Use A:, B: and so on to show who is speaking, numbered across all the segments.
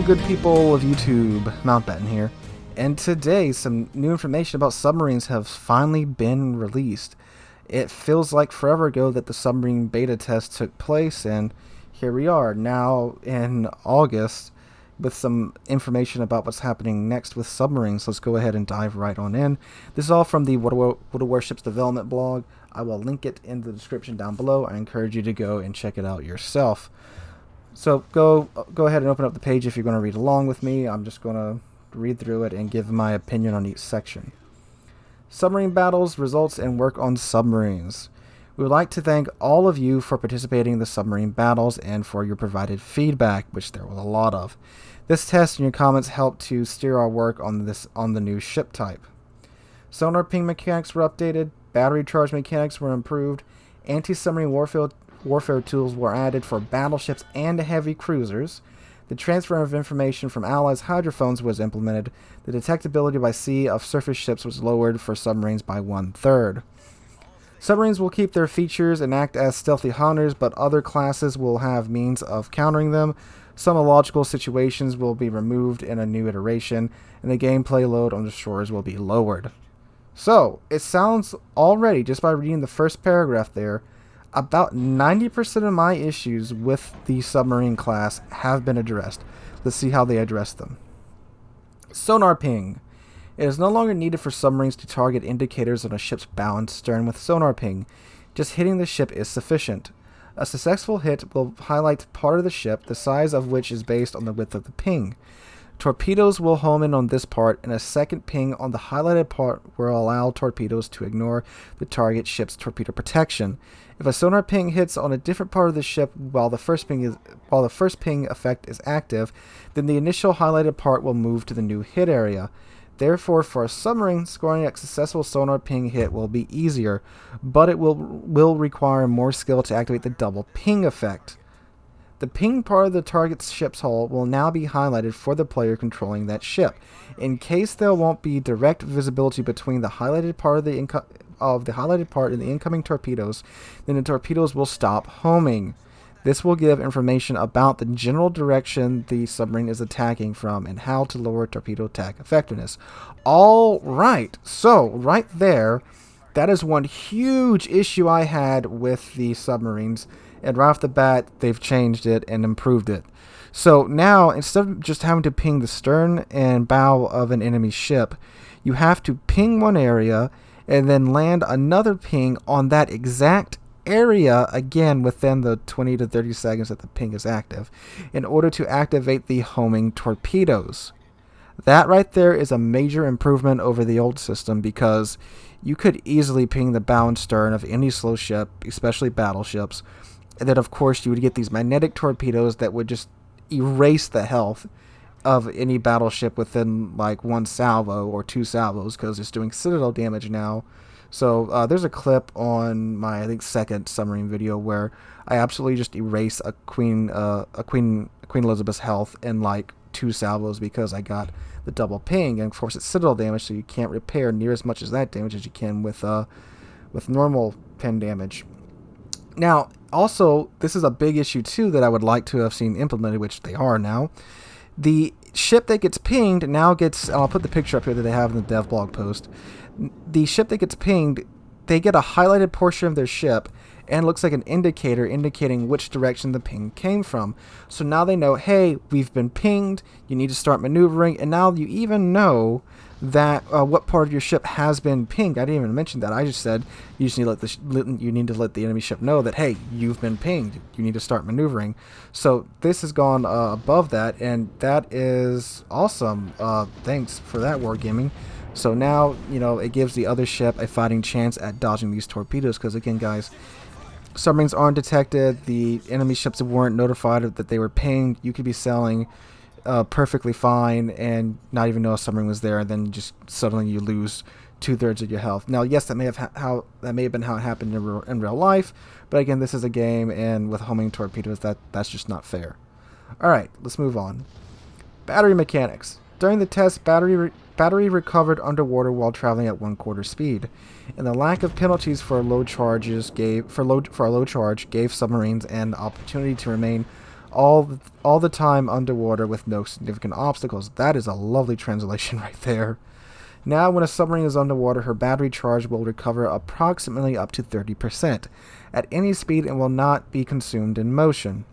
A: good people of YouTube, Mountbatten here, and today some new information about submarines have finally been released. It feels like forever ago that the submarine beta test took place, and here we are now in August with some information about what's happening next with submarines. Let's go ahead and dive right on in. This is all from the Warships development blog. I will link it in the description down below. I encourage you to go and check it out yourself. So go ahead and open up the page if you're going to read along with me. I'm just going to read through it and give my opinion on each section. Submarine battles, results, and work on submarines. We would like to thank all of you for participating in the submarine battles and for your provided feedback, which there was a lot of. This test and your comments helped to steer our work on the new ship type. Sonar ping mechanics were updated, battery charge mechanics were improved, anti-submarine warfare tools were added for battleships and heavy cruisers. The transfer of information from Allies' hydrophones was implemented. The detectability by sea of surface ships was lowered for submarines by 1/3. Submarines will keep their features and act as stealthy hunters, but other classes will have means of countering them. Some illogical situations will be removed in a new iteration, and the gameplay load on destroyers will be lowered. So, it sounds already, just by reading the first paragraph there, about 90% of my issues with the submarine class have been addressed. Let's see how they address them. Sonar ping. It is no longer needed for submarines to target indicators on a ship's bow and stern with sonar ping. Just hitting the ship is sufficient. A successful hit will highlight part of the ship, the size of which is based on the width of the ping. Torpedoes will home in on this part, and a second ping on the highlighted part will allow torpedoes to ignore the target ship's torpedo protection. If a sonar ping hits on a different part of the ship while the first ping effect is active, then the initial highlighted part will move to the new hit area. Therefore, for a submarine, scoring a successful sonar ping hit will be easier, but it will require more skill to activate the double ping effect. The ping part of the target's ship's hull will now be highlighted for the player controlling that ship. In case there won't be direct visibility between the highlighted part of the highlighted part and the incoming torpedoes, then the torpedoes will stop homing. This will give information about the general direction the submarine is attacking from and how to lower torpedo attack effectiveness. All right, so right there, that is one huge issue I had with the submarines. And right off the bat, they've changed it and improved it. So now, instead of just having to ping the stern and bow of an enemy ship, you have to ping one area and then land another ping on that exact area again within the 20 to 30 seconds that the ping is active in order to activate the homing torpedoes. That right there is a major improvement over the old system, because you could easily ping the bow and stern of any slow ship, especially battleships, and then of course you would get these magnetic torpedoes that would just erase the health of any battleship within like one salvo or two salvos, because it's doing citadel damage now. So there's a clip on my, I think, second submarine video where I absolutely just erase a Queen Elizabeth's health in like two salvos because I got the double ping, and of course it's citadel damage, so you can't repair near as much as that damage as you can with normal pin damage. Now, also, this is a big issue too that I would like to have seen implemented, which they are now. The ship that gets pinged now gets, I'll put the picture up here that they have in the dev blog post. The ship that gets pinged, they get a highlighted portion of their ship, and it looks like an indicator indicating which direction the ping came from. So now they know, hey, we've been pinged, you need to start maneuvering, and now you even know that what part of your ship has been pinged. I didn't even mention that. I just said you just need to let the enemy ship know that, hey, you've been pinged. You need to start maneuvering. So this has gone above that, and that is awesome. Thanks for that, Wargaming. So now, you know, it gives the other ship a fighting chance at dodging these torpedoes, because again, guys, submarines aren't detected. The enemy ships weren't notified that they were pinged. You could be sailing perfectly fine and not even know a submarine was there, and then just suddenly you lose 2/3 of your health. Now, yes, that may have been how it happened in real life, but again, this is a game, and with homing torpedoes, that's just not fair. All right, let's move on. Battery mechanics. During the test, battery recovered underwater while traveling at 1/4 speed, and the lack of penalties for a low charge gave submarines an opportunity to remain all the time underwater with no significant obstacles. That is a lovely translation right there. Now, when a submarine is underwater, her battery charge will recover approximately up to 30% at any speed and will not be consumed in motion.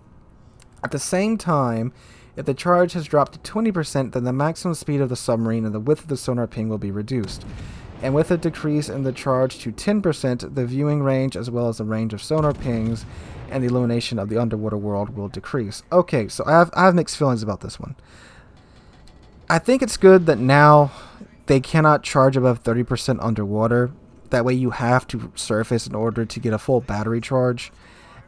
A: At the same time, if the charge has dropped to 20%, then the maximum speed of the submarine and the width of the sonar ping will be reduced. And with a decrease in the charge to 10%, the viewing range as well as the range of sonar pings and the illumination of the underwater world will decrease. Okay, so I have mixed feelings about this one. I think it's good that now they cannot charge above 30% underwater. That way you have to surface in order to get a full battery charge.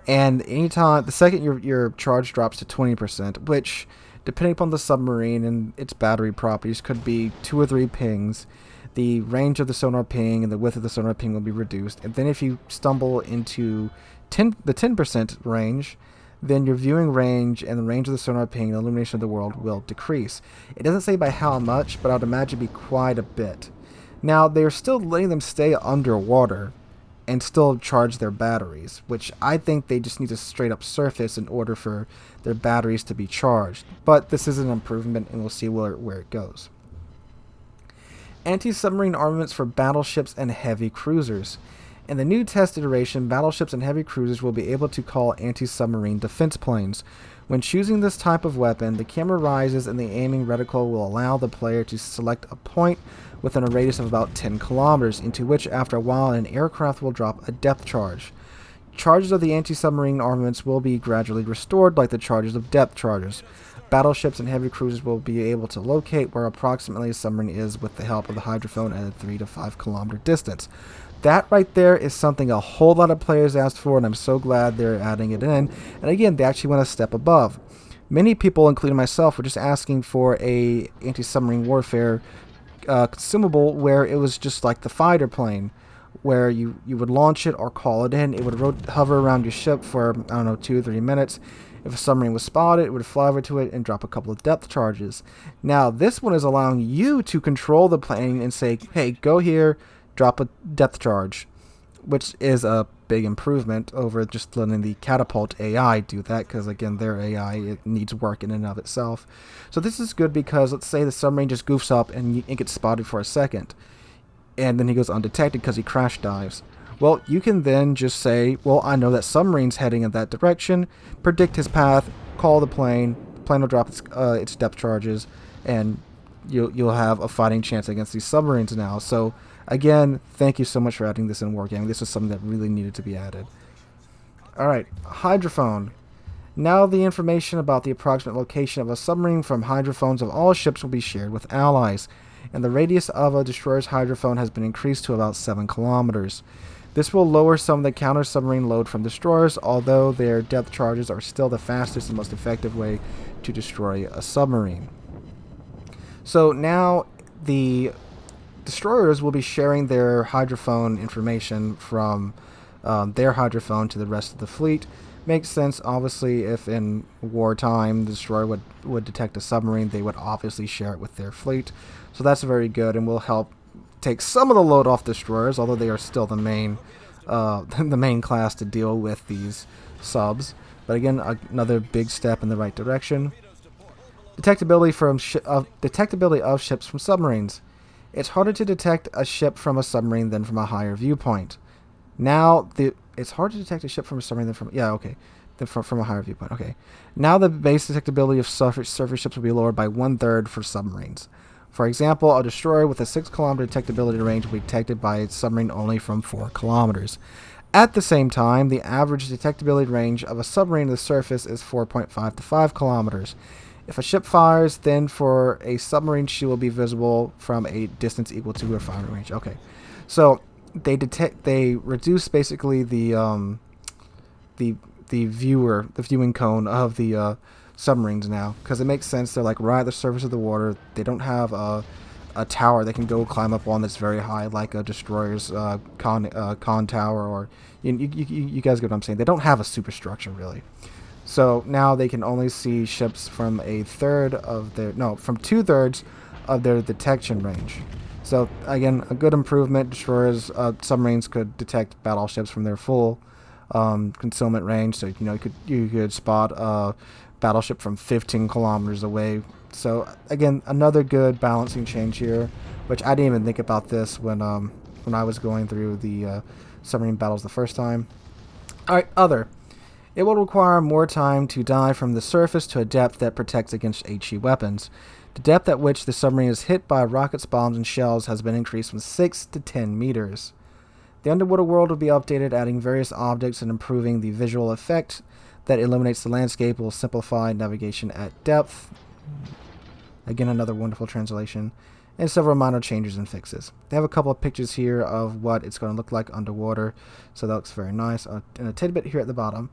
A: And anytime, the second your charge drops to 20%, which, depending upon the submarine and its battery properties, could be 2 or 3 pings, the range of the sonar ping and the width of the sonar ping will be reduced. And then if you stumble into the 10% range, then your viewing range and the range of the sonar ping and the illumination of the world will decrease. It doesn't say by how much, but I'd imagine it'd be quite a bit. Now, they're still letting them stay underwater and still charge their batteries, which I think they just need to straight up surface in order for their batteries to be charged. But this is an improvement, and we'll see where it goes. Anti-submarine armaments for battleships and heavy cruisers. In the new test iteration, battleships and heavy cruisers will be able to call anti-submarine defense planes. When choosing this type of weapon, the camera rises and the aiming reticle will allow the player to select a point within a radius of about 10 kilometers, into which after a while an aircraft will drop a depth charge. Charges of the anti-submarine armaments will be gradually restored like the charges of depth charges. Battleships and heavy cruisers will be able to locate where approximately a submarine is with the help of the hydrophone at a 3 to 5 kilometer distance. That right there is something a whole lot of players asked for, and I'm so glad they're adding it in. And again, they actually went a step above. Many people, including myself, were just asking for a anti-submarine warfare consumable where it was just like the fighter plane, where you would launch it or call it in. It would hover around your ship for, I don't know, 2 or 3 minutes. If a submarine was spotted, it would fly over to it and drop a couple of depth charges. Now, this one is allowing you to control the plane and say, hey, go here, drop a depth charge, which is a big improvement over just letting the catapult AI do that, because again, their AI, it needs work in and of itself. So this is good because let's say the submarine just goofs up and it gets spotted for a second, and then he goes undetected because he crash dives. Well, you can then just say, well, I know that submarine's heading in that direction, predict his path, call the plane will drop its depth charges, and you'll have a fighting chance against these submarines now. So again, thank you so much for adding this in Wargaming. This is something that really needed to be added. Alright, Hydrophone. Now the information about the approximate location of a submarine from hydrophones of all ships will be shared with allies, and the radius of a destroyer's hydrophone has been increased to about 7 kilometers. This will lower some of the counter-submarine load from destroyers, although their depth charges are still the fastest and most effective way to destroy a submarine. So now the destroyers will be sharing their hydrophone information from their hydrophone to the rest of the fleet. Makes sense, obviously, if in wartime the destroyer would detect a submarine, they would obviously share it with their fleet. So that's very good and will help take some of the load off destroyers, although they are still the main class to deal with these subs. But again, another big step in the right direction. Detectability of ships from submarines. It's harder to detect a ship from a submarine than from a higher viewpoint. Now it's hard to detect a ship from a submarine than from a higher viewpoint. Okay. Now the base detectability of surface ships will be lowered by 1/3 for submarines. For example, a destroyer with a 6 kilometer detectability range will be detected by its submarine only from 4 kilometers. At the same time, the average detectability range of a submarine to the surface is 4.5 to 5 kilometers. If a ship fires, then for a submarine, she will be visible from a distance equal to her firing range. Okay, so they reduce basically the viewing cone of the submarines now, because it makes sense. They're like right at the surface of the water. They don't have a tower they can go climb up on that's very high, like a destroyer's con tower, or you guys get what I'm saying. They don't have a superstructure really. So now they can only see ships from from 2/3 of their detection range. So again, a good improvement. Destroyers, submarines could detect battleships from their full concealment range. So you could spot a battleship from 15 kilometers away. So again, another good balancing change here, which I didn't even think about this when I was going through the submarine battles the first time. Alright, other. It will require more time to dive from the surface to a depth that protects against HE weapons. The depth at which the submarine is hit by rockets, bombs, and shells has been increased from 6 to 10 meters. The underwater world will be updated, adding various objects and improving the visual effect that illuminates the landscape. Will simplify navigation at depth. Again, another wonderful translation. And several minor changes and fixes. They have a couple of pictures here of what it's going to look like underwater, so that looks very nice. And a tidbit here at the bottom.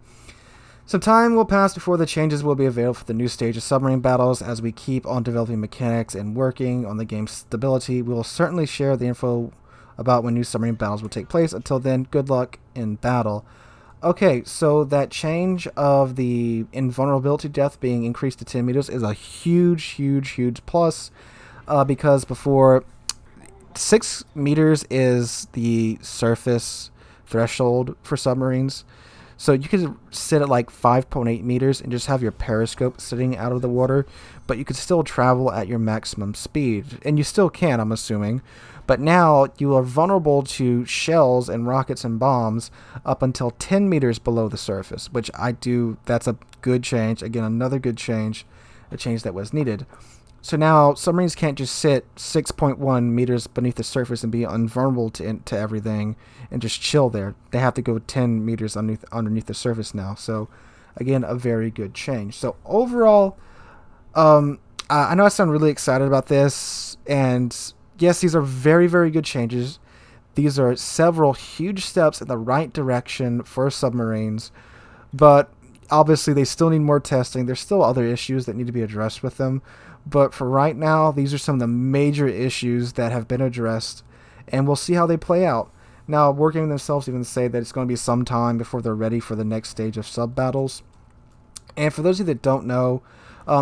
A: Some time will pass before the changes will be available for the new stage of submarine battles. As we keep on developing mechanics and working on the game's stability, we will certainly share the info about when new submarine battles will take place. Until then, good luck in battle. Okay, so that change of the invulnerability depth being increased to 10 meters is a huge plus, because before 6 meters is the surface threshold for submarines. So you could sit at like 5.8 meters and just have your periscope sitting out of the water, but you could still travel at your maximum speed. And you still can, I'm assuming. But now you are vulnerable to shells and rockets and bombs up until 10 meters below the surface, which that's a good change. Again, another good change, a change that was needed. So now submarines can't just sit 6.1 meters beneath the surface and be invulnerable to everything and just chill there. They have to go 10 meters underneath the surface now. So again, a very good change. So overall, I know I sound really excited about this, and yes, these are very good changes. These are several huge steps in the right direction for submarines, but obviously they still need more testing. There's still other issues that need to be addressed with them. But for right now, these are some of the major issues that have been addressed, and we'll see how they play out. Now, Wargaming themselves even say that it's going to be some time before they're ready for the next stage of sub-battles. And for those of you that don't know,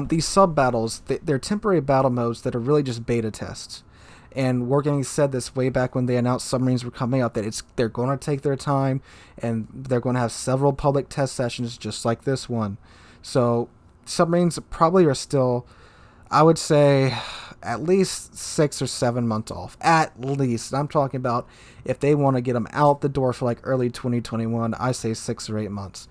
A: these sub-battles, they're temporary battle modes that are really just beta tests. And Wargaming said this way back when they announced submarines were coming out, that they're going to take their time, and they're going to have several public test sessions just like this one. So submarines probably are still, I would say, at least 6 or 7 months off. At least. I'm talking about if they want to get them out the door for like early 2021, I say 6 or 8 months.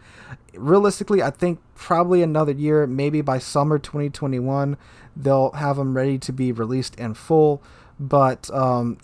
A: Realistically, I think probably another year, maybe by summer 2021, they'll have them ready to be released in full. But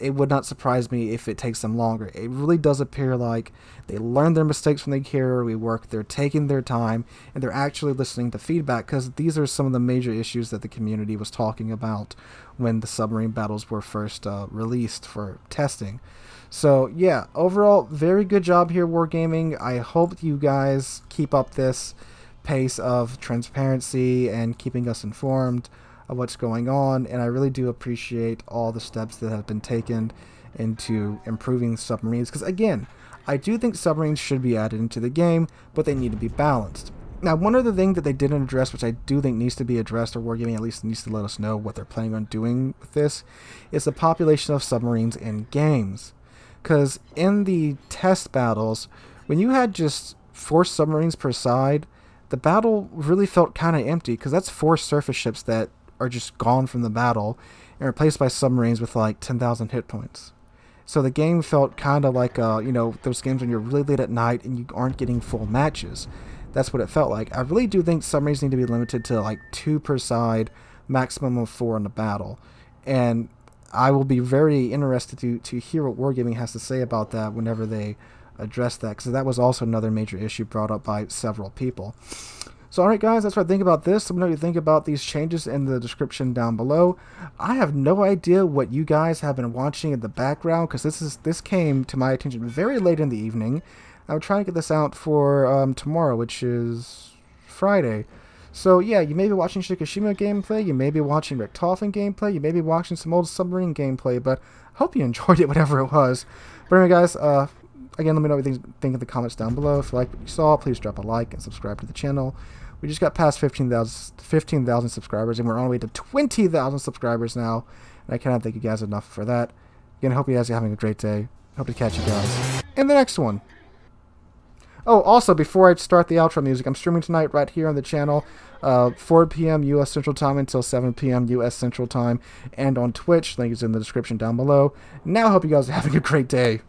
A: it would not surprise me if it takes them longer. It really does appear like they learned their mistakes from the carrier rework. They're taking their time, and they're actually listening to feedback, because these are some of the major issues that the community was talking about when the submarine battles were first released for testing. So yeah, overall, very good job here, Wargaming. I hope you guys keep up this pace of transparency and keeping us informed of what's going on, and I really do appreciate all the steps that have been taken into improving submarines, because again, I do think submarines should be added into the game, but they need to be balanced. Now, one other thing that they didn't address, which I do think needs to be addressed, or Wargaming at least needs to let us know what they're planning on doing with this, is the population of submarines in games. Because in the test battles, when you had just 4 submarines per side, the battle really felt kind of empty, because that's 4 surface ships that are just gone from the battle and replaced by submarines with like 10,000 hit points. So the game felt kind of like those games when you're really late at night and you aren't getting full matches. That's what it felt like. I really do think submarines need to be limited to like 2 per side, maximum of 4 in the battle. And I will be very interested to hear what Wargaming has to say about that whenever they address that, because that was also another major issue brought up by several people. So alright guys, that's what I think about this. Let me know what you think about these changes in the description down below. I have no idea what you guys have been watching in the background, because this came to my attention very late in the evening. I would try to get this out for tomorrow, which is Friday. So yeah, you may be watching Shikishima gameplay, you may be watching Richtofen gameplay, you may be watching some old submarine gameplay, but I hope you enjoyed it, whatever it was. But anyway guys, again, let me know what you think in the comments down below. If you like what you saw, please drop a like and subscribe to the channel. We just got past 15,000 subscribers, and we're on our way to 20,000 subscribers now. And I cannot thank you guys enough for that. Again, I hope you guys are having a great day. Hope to catch you guys in the next one. Oh, also, before I start the outro music, I'm streaming tonight right here on the channel, 4 p.m. U.S. Central Time until 7 p.m. U.S. Central Time, and on Twitch. Link is in the description down below. Now, I hope you guys are having a great day.